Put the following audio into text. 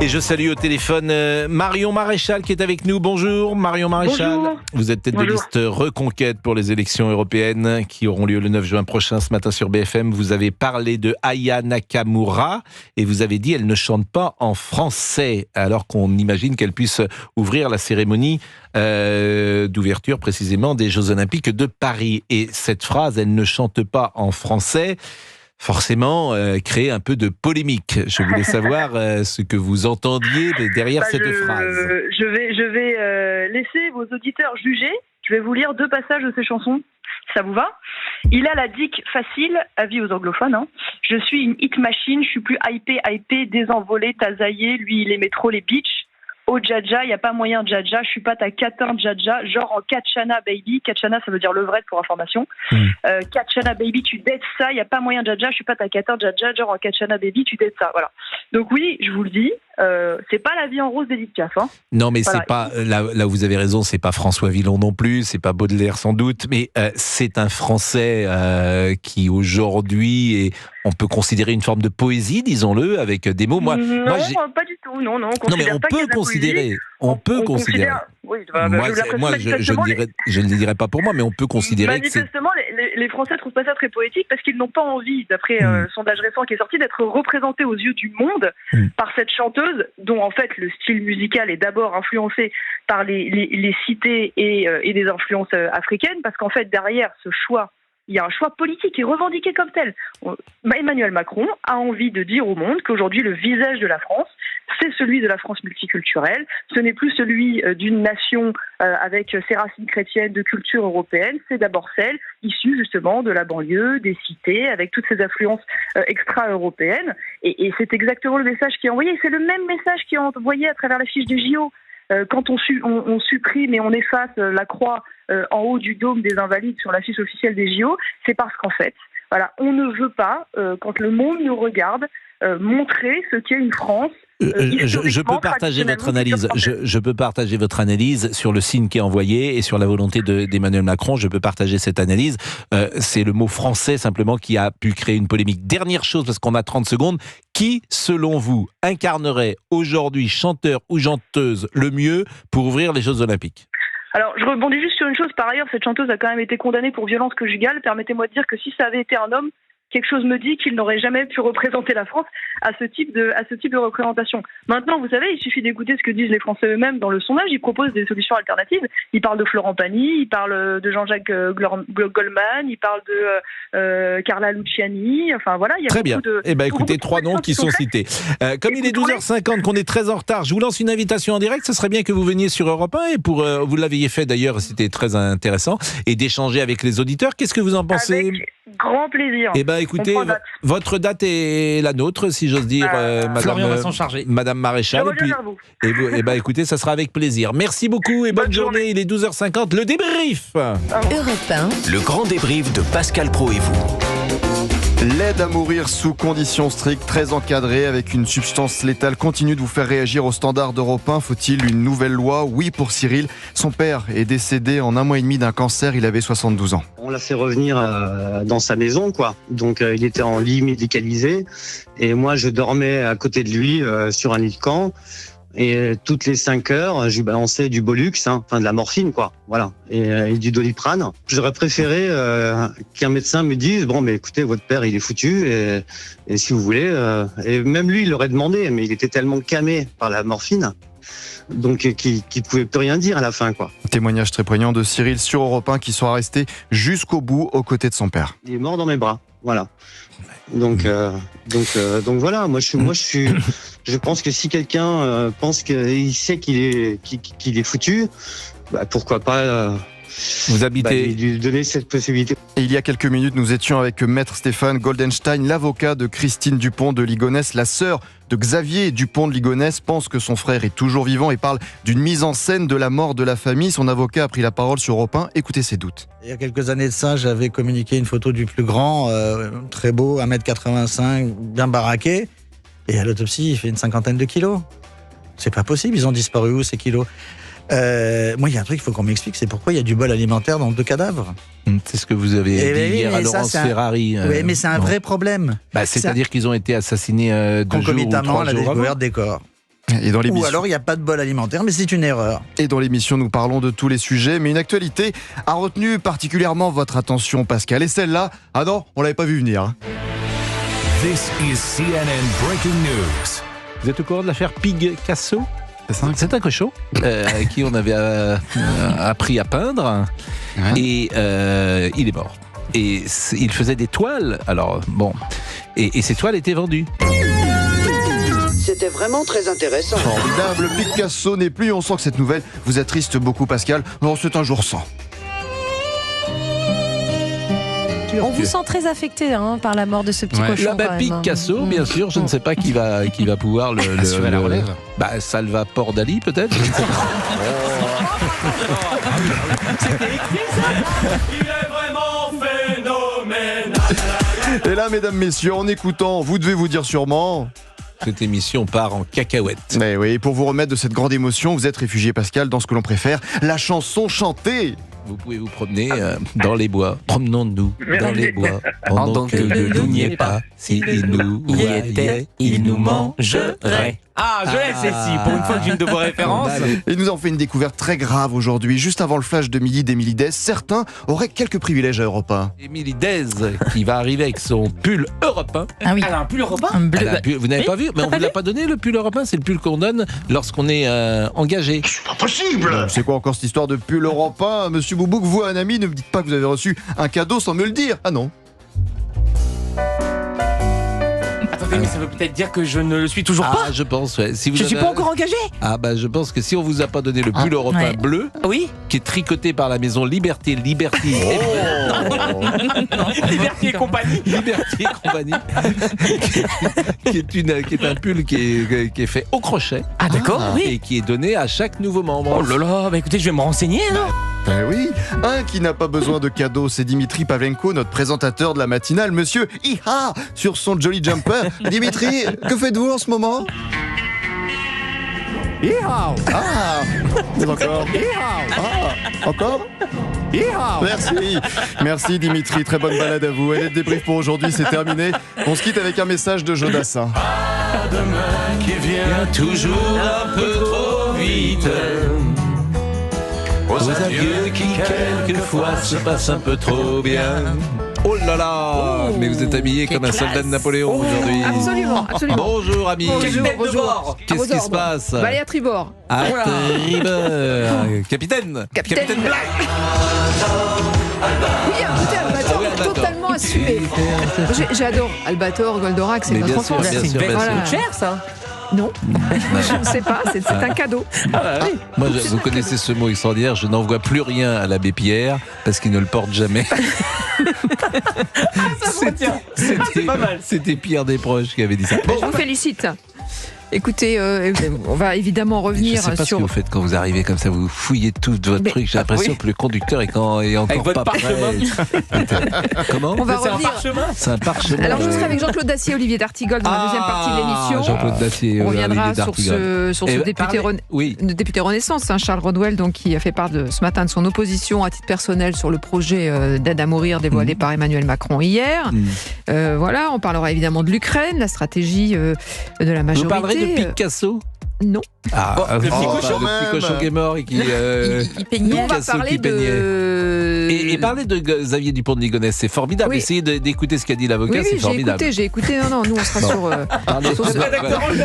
Et je salue au téléphone Marion Maréchal qui est avec nous. Bonjour Marion Maréchal. Bonjour. Vous êtes tête de liste Reconquête pour les élections européennes qui auront lieu le 9 juin prochain. Ce matin sur BFM, vous avez parlé de Aya Nakamura et vous avez dit elle ne chante pas en français alors qu'on imagine qu'elle puisse ouvrir la cérémonie d'ouverture précisément des Jeux Olympiques de Paris. Et cette phrase, elle ne chante pas en français, forcément créer un peu de polémique. Je voulais savoir ce que vous entendiez derrière cette phrase. Je vais laisser vos auditeurs juger. Je vais vous lire 2 passages de ces chansons. Ça vous va? Il a la dick facile, avis aux anglophones. Hein. Je suis une hit machine, je suis plus hypé, désenvolé, tasaillé. Lui, il aimait trop les bitches. Oh Djadja, y a pas moyen Djadja, je suis pas ta catin Djadja, genre en Katchana baby. Katchana, ça veut dire levrette pour information. Katchana baby, tu dettes ça, y a pas moyen Djadja, je suis pas ta catin Djadja, genre en Katchana baby, tu dettes ça. Voilà. Donc oui, je vous le dis, c'est pas la vie en rose d'Edith Piaf. Hein. Non, mais voilà. C'est pas là où vous avez raison, c'est pas François Villon non plus, c'est pas Baudelaire sans doute, mais c'est un Français qui aujourd'hui est, on peut considérer une forme de poésie, disons-le, avec des mots. Moi, pas du tout. Non, mais on peut considérer. On peut considérer. Oui, je ne le dirais pas pour moi, mais on peut considérer. Manifestement, les Français trouvent pas ça très poétique parce qu'ils n'ont pas envie, d'après un sondage récent qui est sorti, d'être représentés aux yeux du monde par cette chanteuse, dont en fait le style musical est d'abord influencé par les cités et des influences africaines, parce qu'en fait derrière ce choix, il y a un choix politique et revendiqué comme tel. Emmanuel Macron a envie de dire au monde qu'aujourd'hui, le visage de la France, c'est celui de la France multiculturelle. Ce n'est plus celui d'une nation avec ses racines chrétiennes de culture européenne. C'est d'abord celle issue justement de la banlieue, des cités, avec toutes ces influences extra-européennes. Et c'est exactement le message qui est envoyé. C'est le même message qui est envoyé à travers l'affiche des JO. Quand on supprime et on efface la croix en haut du dôme des Invalides sur l'affiche officielle des JO, c'est parce qu'en fait, voilà, on ne veut pas, quand le monde nous regarde, montrer ce qu'est une France. Je peux partager votre analyse. Je peux partager votre analyse sur le signe qui est envoyé et sur la volonté d'Emmanuel Macron. Je peux partager cette analyse. C'est le mot français simplement qui a pu créer une polémique. Dernière chose, parce qu'on a 30 secondes. Qui, selon vous, incarnerait aujourd'hui chanteur ou chanteuse le mieux pour ouvrir les Jeux Olympiques ? Alors, je rebondis juste sur une chose. Par ailleurs, cette chanteuse a quand même été condamnée pour violence conjugale. Permettez-moi de dire que si ça avait été un homme, quelque chose me dit qu'il n'aurait jamais pu représenter la France à ce type de représentation. Maintenant, vous savez, il suffit d'écouter ce que disent les Français eux-mêmes dans le sondage. Ils proposent des solutions alternatives. Ils parlent de Florent Pagny, ils parlent de Jean-Jacques Goldman, ils parlent de Carla Luciani. Enfin voilà, il y a très beaucoup bien. Écoutez, 3 noms qui sont cités. Comme il est 12h50, qu'on est très en retard, je vous lance une invitation en direct. Ce serait bien que vous veniez sur Europe 1 et vous l'aviez fait d'ailleurs, c'était très intéressant, et d'échanger avec les auditeurs. Qu'est-ce que vous en pensez ? Avec grand plaisir. Écoutez, votre date est la nôtre, si j'ose dire, Madame Maréchal. Écoutez, ça sera avec plaisir. Merci beaucoup et bonne journée. Il est 12h50. Le débrief. Europe 1. Le grand débrief de Pascal Praud et vous. L'aide à mourir sous conditions strictes, très encadrée, avec une substance létale, continue de vous faire réagir aux standards d'Europe 1. Faut-il une nouvelle loi ? Oui pour Cyril. Son père est décédé en 1 mois et demi d'un cancer. Il avait 72 ans. On l'a fait revenir dans sa maison, quoi. Donc il était en lit médicalisé. Et moi, je dormais à côté de lui sur un lit de camp. Et toutes les 5 heures, je lui balançais du Bolux, de la morphine, quoi. Voilà. Et du Doliprane. J'aurais préféré qu'un médecin me dise, bon, mais écoutez, votre père, il est foutu, et si vous voulez, et même lui, il l'aurait demandé, mais il était tellement camé par la morphine, donc qu'il pouvait plus rien dire à la fin, quoi. Témoignage très poignant de Cyril sur Europe 1 qui sera resté jusqu'au bout aux côtés de son père. Il est mort dans mes bras, voilà. Donc voilà, je pense que si quelqu'un pense qu'il sait qu'il est foutu, pourquoi pas vous habitez... lui donner cette possibilité. Et il y a quelques minutes, nous étions avec Maître Stéphane Goldenstein, l'avocat de Christine Dupont de Ligonnès. La sœur de Xavier Dupont de Ligonnès pense que son frère est toujours vivant et parle d'une mise en scène de la mort de la famille. Son avocat a pris la parole sur Europe 1. Écoutez ses doutes. Il y a quelques années de ça, j'avais communiqué une photo du plus grand, très beau, 1m85, bien baraqué. Et à l'autopsie, il fait une 50aine de kilos. C'est pas possible, ils ont disparu où ces kilos ? Moi, il y a un truc qu'il faut qu'on m'explique, c'est pourquoi il y a du bol alimentaire dans 2 cadavres. C'est ce que vous avez dit hier à Laurence Ferrari. Oui, mais c'est un vrai problème. C'est-à-dire qu'ils ont été assassinés 2 jours ou 3 jours concomitamment à la découverte avant. des corps. Et dans Ou l'émission, alors il n'y a pas de bol alimentaire, mais c'est une erreur. et dans l'émission, nous parlons de tous les sujets, mais une actualité a retenu particulièrement votre attention, Pascal. Et celle-là, ah non, on l'avait pas vu venir. Hein. This is CNN Breaking News. Vous êtes au courant de l'affaire Picasso ? C'est ça. C'est un cochon à qui on avait appris à peindre et il est mort. Et il faisait des toiles, alors bon, et ces toiles étaient vendues. C'était vraiment très intéressant. Formidable, Picasso n'est plus. On sent que cette nouvelle vous attriste beaucoup, Pascal. Non, c'est un jour sans. On vous sent très affecté par la mort de ce petit cochon. Là, quand même, Picasso, bien sûr, je ne sais pas qui va pouvoir assurer la relève. Salvatore Dali, peut-être. Je ne sais pas. Il est vraiment phénoménal. Et là, mesdames, messieurs, en écoutant, vous devez vous dire sûrement... Cette émission part en cacahuète. Mais oui, pour vous remettre de cette grande émotion, vous êtes réfugié, Pascal, dans ce que l'on préfère, la chanson chantée. Vous pouvez vous promener dans les bois. Promenons-nous dans les bois. Pendant que le loup n'y est pas. S'il nous y était, il nous mangerait. Ah, je laisse celle-ci, pour une fois que j'ai une de vos références. Et nous avons fait une découverte très grave aujourd'hui. Juste avant le flash de midi d'Émilie Dez, certains auraient quelques privilèges à Europe 1. Émilie Dez, qui va arriver avec son pull européen. Ah oui. Elle a un pull européen. Un bleu. Vous n'avez pas vu? Mais on ne vous l'a pas donné, le pull européen. C'est le pull qu'on donne lorsqu'on est engagé. C'est quoi encore cette histoire de pull Europe 1? Monsieur Boubouk, vous, un ami, ne me dites pas que vous avez reçu un cadeau sans me le dire. Ah non. Attendez, mais ça veut peut-être dire que je ne le suis toujours pas. Ah, je pense, ouais. Si vous Je suis avez- pas encore engagé. Ah bah je pense que si on vous a pas donné le pull européen ouais. bleu, Oui. qui est tricoté par la maison Liberté Liberty et compagnie. Liberty et compagnie, qui est un pull qui est fait au crochet. Ah d'accord, Et oui. qui est donné à chaque nouveau membre. Oh là là, bah écoutez, je vais me renseigner alors. Ben oui, un qui n'a pas besoin de cadeau, c'est Dimitri Pavlenko, notre présentateur de la matinale, monsieur Iha, sur son Jolly Jumper. Dimitri, que faites-vous en ce moment? Yeehaw! Ah, encore. Ah, encore. Merci, merci Dimitri, très bonne balade à vous. Et le débrief pour aujourd'hui, c'est terminé. On se quitte avec un message de Jodassin. Demain qui vient toujours un peu trop vite. Aux adieux qui quelquefois se passent un peu trop bien. Oh là là, mais vous êtes habillé comme un soldat de Napoléon aujourd'hui. Absolument, absolument. Bonjour ami. Bonjour. Qu'est-ce qui se passe? Allez à tribord. À tribord. Capitaine. Capitaine. Black. Oui, écoutez, Albator, Ah oui, Albator. totalement assumé. J'adore Albator, Goldorak, c'est Mais notre bien sûr, enfance. bien sûr, bien Voilà. sûr. Cher ça. Non, je ne sais pas, c'est un cadeau. Moi, vous connaissez ce mot extraordinaire, je n'envoie plus rien à l'abbé Pierre parce qu'il ne le porte jamais. C'était Pierre Desproges qui avait dit ça. Je vous félicite. Écoutez, on va évidemment Je revenir ne sais pas ce que sur... vous faites quand vous arrivez comme ça, vous fouillez tout votre Mais- truc. J'ai l'impression oui. que le conducteur est encore votre pas prêt. Comment? On va C'est un revenir. parchemin. C'est un parchemin. Alors, je serai avec Jean-Claude Dacier et Olivier d'Artigol dans la deuxième partie de l'émission. Jean-Claude Dacier. On reviendra Olivier sur d'Artigol. ce Et député, parlez- Oui. le député Renaissance, Charles Rodwell, donc, qui a fait part ce matin de son opposition à titre personnel sur le projet d'aide à mourir dévoilé par Emmanuel Macron hier. Voilà, on parlera évidemment de l'Ukraine, la stratégie de la majorité. Vous parlerez de Picasso? Non. Ah, Bon, le petit cochon. le petit cochon qui est mort et qui. Il peignait. Nous, on va Picasso parler qui peignait. de... Et parler de Xavier Dupont de Ligonnès, c'est formidable. Oui. Essayez d'écouter ce qu'a dit l'avocat, Oui, c'est oui, formidable. j'ai écouté. Non, nous, on sera sur... Parlez- sur ce-